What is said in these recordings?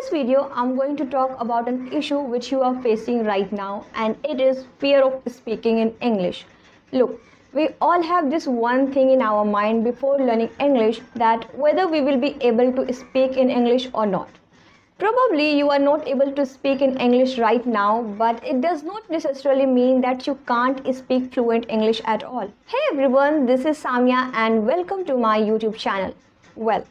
this video, I'm going to talk about an issue which you are facing right now, and it is fear of speaking in English. Look, we all have this one thing in our mind before learning English, that whether we will be able to speak in English or not. Probably you are not able to speak in English right now, but it does not necessarily mean that you can't speak fluent English at all. Hey everyone, this is Samya and welcome to my YouTube channel. Well,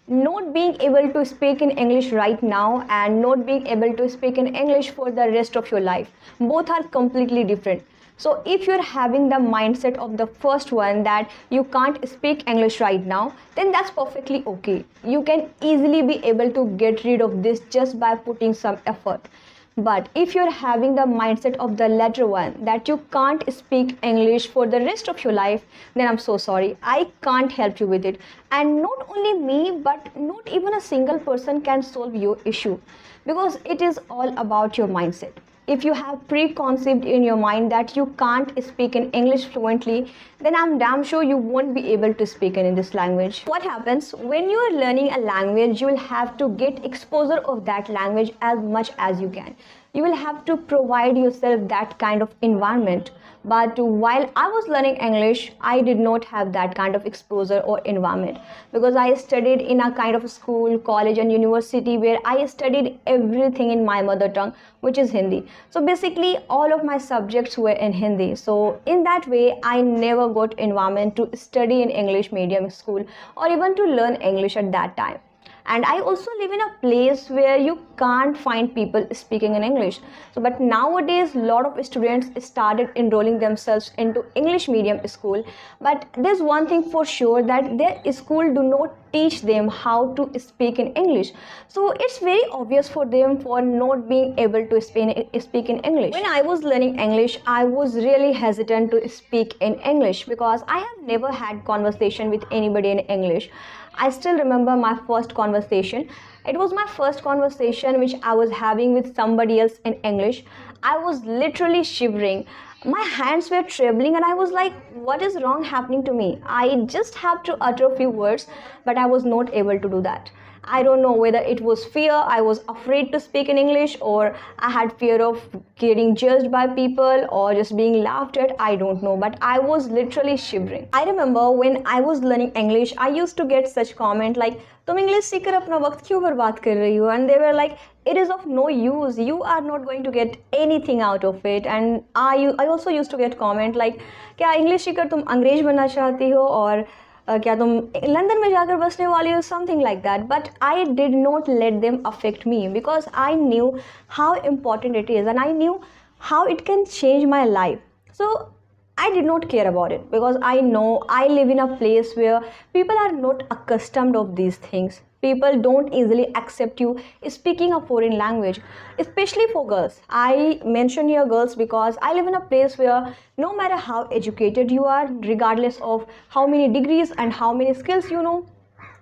not being able to speak in English right now and not being able to speak in English for the rest of your life, both are completely different. So if you're having the mindset of the first one, that you can't speak English right now, then that's perfectly okay. You can easily be able to get rid of this just by putting some effort. But if you're having the mindset of the latter one, that you can't speak English for the rest of your life, then I'm so sorry, I can't help you with it. And not only me, but not even a single person can solve your issue, because it is all about your mindset. If you have preconceived in your mind that you can't speak in English fluently, then I'm damn sure you won't be able to speak in this language. What happens when you are learning a language, you will have to get exposure of that language as much as you can. You will have to provide yourself that kind of environment. But while I was learning English, I did not have that kind of exposure or environment, because I studied in a kind of school, college and university where I studied everything in my mother tongue, which is Hindi. So basically all of my subjects were in Hindi. So in that way, I never got environment to study in English medium school or even to learn English at that time. And I also live in a place where you can't find people speaking in English. So but nowadays lot of students started enrolling themselves into English medium school, but there's one thing for sure, that their school do not teach them how to speak in English. So it's very obvious for them for not being able to speak in English. When I was learning English, I was really hesitant to speak in English because I have never had conversation with anybody in English. I still remember my first conversation. It was my first conversation which I was having with somebody else in English. I was literally shivering. My hands were trembling and I was like, what is wrong happening to me? I just have to utter a few words, but I was not able to do that. I don't know whether it was fear, I was afraid to speak in English, or I had fear of getting judged by people or just being laughed at, I don't know, but I was literally shivering. I remember when I was learning English, I used to get such comment like, तुम English सीखकर अपना वक्त क्यों बर्बाद कर रही हो? And they were like, it is of no use, you are not going to get anything out of it. And I also used to get comment like, क्या इंग्लिश सीखकर तुम अंग्रेज बनना चाहती हो, और क्या तुम लंदन में जाकर बसने वाली हो, something like that. But I did not let them affect me, because I knew how important it is and I knew how it can change my life. So I did not care about it, because I know I live in a place where people are not accustomed of these things. People don't easily accept you speaking a foreign language, especially for girls. I mention here girls because I live in a place where no matter how educated you are, regardless of how many degrees and how many skills you know,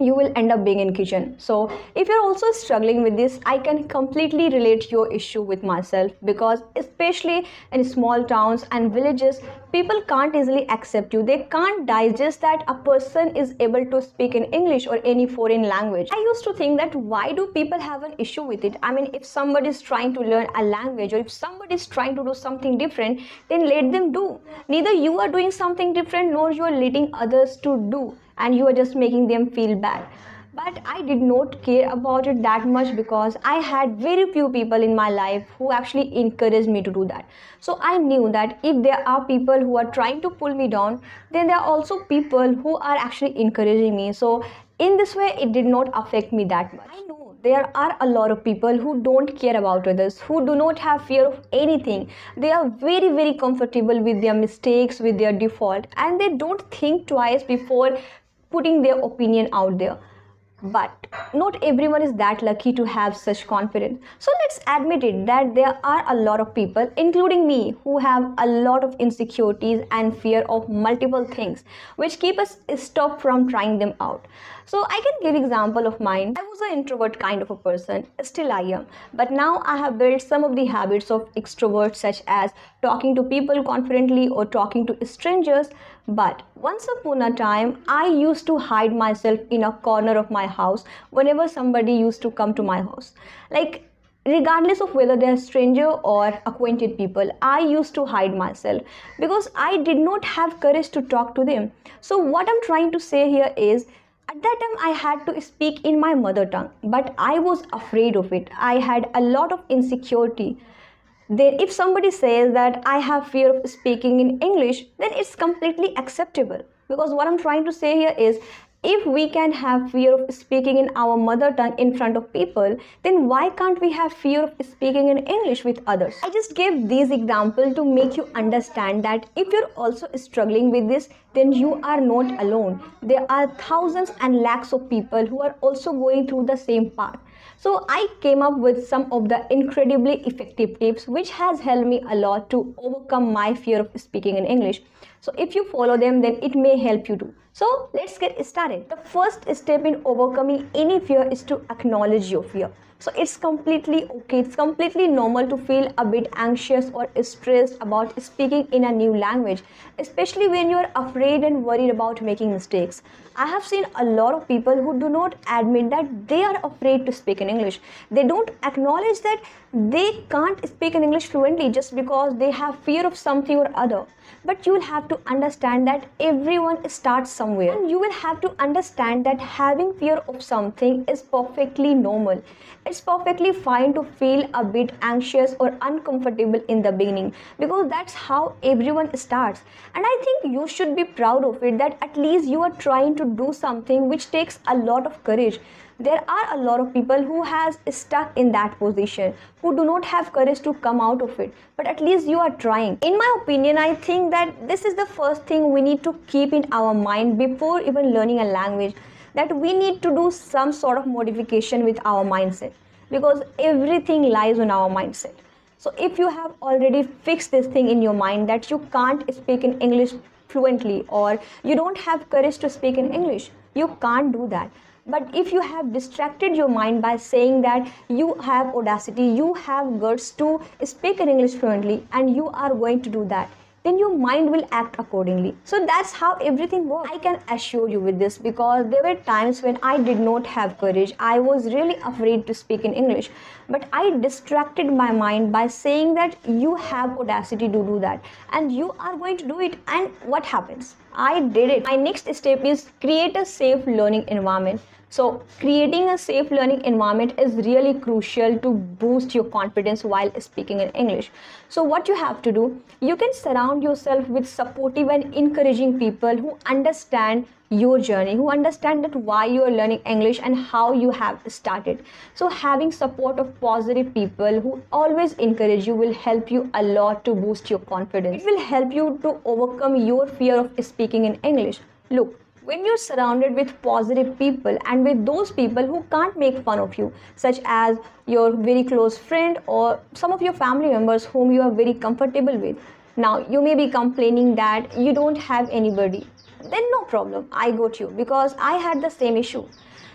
you will end up being in kitchen. So if you're also struggling with this, I can completely relate your issue with myself, because especially in small towns and villages, people can't easily accept you. They can't digest that a person is able to speak in English or any foreign language. I used to think that why do people have an issue with it? I mean, if somebody is trying to learn a language, or if somebody is trying to do something different, then let them do. Neither you are doing something different, nor you are leading others to do, and you are just making them feel bad. But I did not care about it that much, because I had very few people in my life who actually encouraged me to do that. So I knew that if there are people who are trying to pull me down, then there are also people who are actually encouraging me. So in this way, it did not affect me that much. I know there are a lot of people who don't care about others, who do not have fear of anything. They are very, very comfortable with their mistakes, with their default, and they don't think twice before putting their opinion out there. But not everyone is that lucky to have such confidence. So let's admit it, that there are a lot of people, including me, who have a lot of insecurities and fear of multiple things, which keep us stopped from trying them out. So I can give example of mine. I was an introvert kind of a person, still I am, but now I have built some of the habits of extrovert, such as talking to people confidently or talking to strangers. But once upon a time, I used to hide myself in a corner of my house whenever somebody used to come to my house. Like, regardless of whether they're stranger or acquainted people, I used to hide myself because I did not have courage to talk to them. So what I'm trying to say here is, at that time I had to speak in my mother tongue, but I was afraid of it. I had a lot of insecurity. Then if somebody says that I have fear of speaking in English, then it's completely acceptable, because what I'm trying to say here is, if we can have fear of speaking in our mother tongue in front of people, then why can't we have fear of speaking in English with others? I just gave these examples to make you understand that if you're also struggling with this, then you are not alone. There are thousands and lakhs of people who are also going through the same path. So I came up with some of the incredibly effective tips which has helped me a lot to overcome my fear of speaking in English. So if you follow them, then it may help you too. So let's get started. The first step in overcoming any fear is to acknowledge your fear. So it's completely okay, it's completely normal to feel a bit anxious or stressed about speaking in a new language, especially when you're afraid and worried about making mistakes. I have seen a lot of people who do not admit that they are afraid to speak in English. They don't acknowledge that they can't speak in English fluently just because they have fear of something or other. But you will have to understand that everyone starts somewhere, and you will have to understand that having fear of something is perfectly normal. It's perfectly fine to feel a bit anxious or uncomfortable in the beginning, because that's how everyone starts. And I think you should be proud of it, that at least you are trying to do something which takes a lot of courage. There are a lot of people who has stuck in that position, who do not have courage to come out of it, but at least you are trying. In my opinion, I think that this is the first thing we need to keep in our mind before even learning a language, that we need to do some sort of modification with our mindset, because everything lies on our mindset. So if you have already fixed this thing in your mind that you can't speak in English fluently, or you don't have courage to speak in English, you can't do that. But if you have distracted your mind by saying that you have audacity, you have guts to speak in English fluently, and you are going to do that, then your mind will act accordingly. So that's how everything works. I can assure you with this, because there were times when I did not have courage. I was really afraid to speak in English, but I distracted my mind by saying that you have audacity to do that, and you are going to do it. And what happens? I did it. My next step is create a safe learning environment. So creating a safe learning environment is really crucial to boost your confidence while speaking in English. So what you have to do, you can surround yourself with supportive and encouraging people who understand your journey, who understand that why you are learning English and how you have started. So having support of positive people who always encourage you will help you a lot to boost your confidence. It will help you to overcome your fear of speaking in English. Look, when you're surrounded with positive people and with those people who can't make fun of you, such as your very close friend or some of your family members whom you are very comfortable with. Now, you may be complaining that you don't have anybody. Then no problem, I got you, because I had the same issue.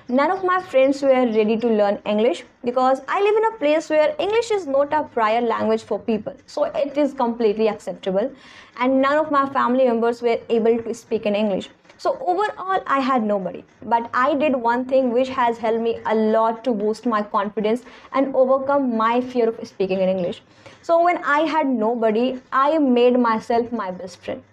None of my friends were ready to learn English, because I live in a place where English is not a prior language for people. So it is completely acceptable. And none of my family members were able to speak in English. So overall, I had nobody. But I did one thing which has helped me a lot to boost my confidence and overcome my fear of speaking in English. So when I had nobody, I made myself my best friend.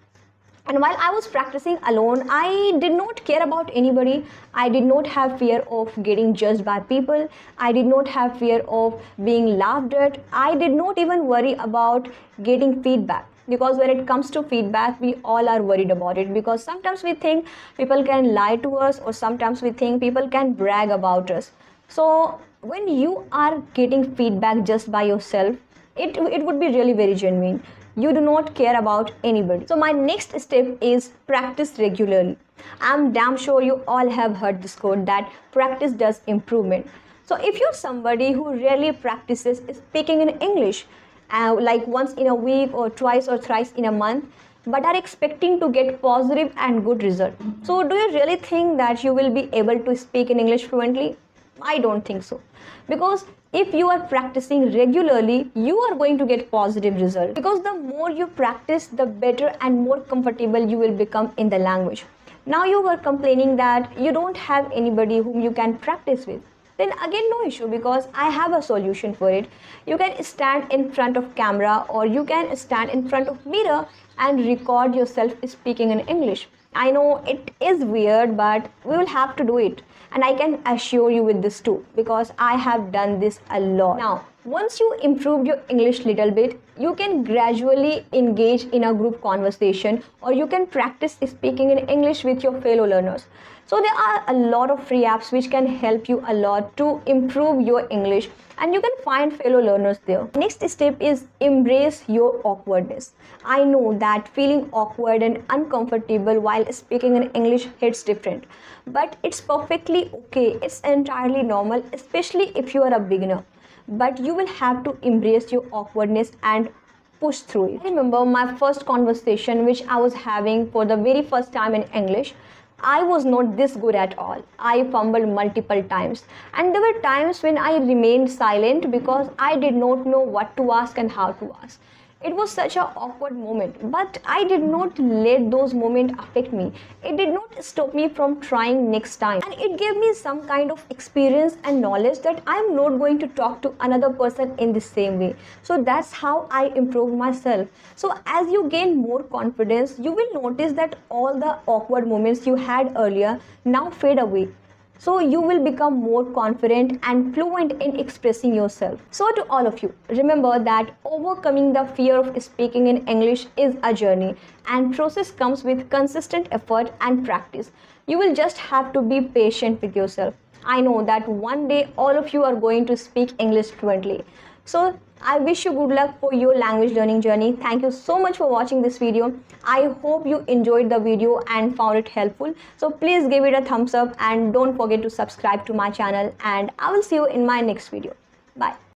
And while I was practicing alone, I did not care about anybody. I did not have fear of getting judged by people. I did not have fear of being laughed at. I did not even worry about getting feedback. Because when it comes to feedback, we all are worried about it, because sometimes we think people can lie to us, or sometimes we think people can brag about us. So when you are getting feedback just by yourself, it would be really very genuine. You do not care about anybody. So my next step is practice regularly. I'm damn sure you all have heard this quote that practice does improvement. So if you're somebody who rarely practices speaking in English, like once in a week or twice or thrice in a month, but are expecting to get positive and good result. So do you really think that you will be able to speak in English fluently? I don't think so. Because if you are practicing regularly, you are going to get positive result. Because the more you practice, the better and more comfortable you will become in the language. Now you were complaining that you don't have anybody whom you can practice with. Then again, no issue, because I have a solution for it. You can stand in front of camera, or you can stand in front of mirror and record yourself speaking in English. I know it is weird, but we will have to do it. And I can assure you with this too, because I have done this a lot. Now, once you improved your English little bit, you can gradually engage in a group conversation, or you can practice speaking in English with your fellow learners. So there are a lot of free apps which can help you a lot to improve your English, and you can find fellow learners there. Next step is embrace your awkwardness. I know that feeling awkward and uncomfortable while speaking in English hits different, but it's perfectly okay. It's entirely normal, especially if you are a beginner. But you will have to embrace your awkwardness and push through it. I remember my first conversation which I was having for the very first time in English. I was not this good at all. I fumbled multiple times, and there were times when I remained silent because I did not know what to ask and how to ask. It was such an awkward moment, but I did not let those moments affect me. It did not stop me from trying next time, and it gave me some kind of experience and knowledge that I am not going to talk to another person in the same way. So that's how I improved myself. So as you gain more confidence, you will notice that all the awkward moments you had earlier now fade away. So you will become more confident and fluent in expressing yourself. So to all of you, remember that overcoming the fear of speaking in English is a journey, and process comes with consistent effort and practice. You will just have to be patient with yourself. I know that one day all of you are going to speak English fluently. So I wish you good luck for your language learning journey. Thank you so much for watching this video. I hope you enjoyed the video and found it helpful. So please give it a thumbs up and don't forget to subscribe to my channel, and I will see you in my next video. Bye.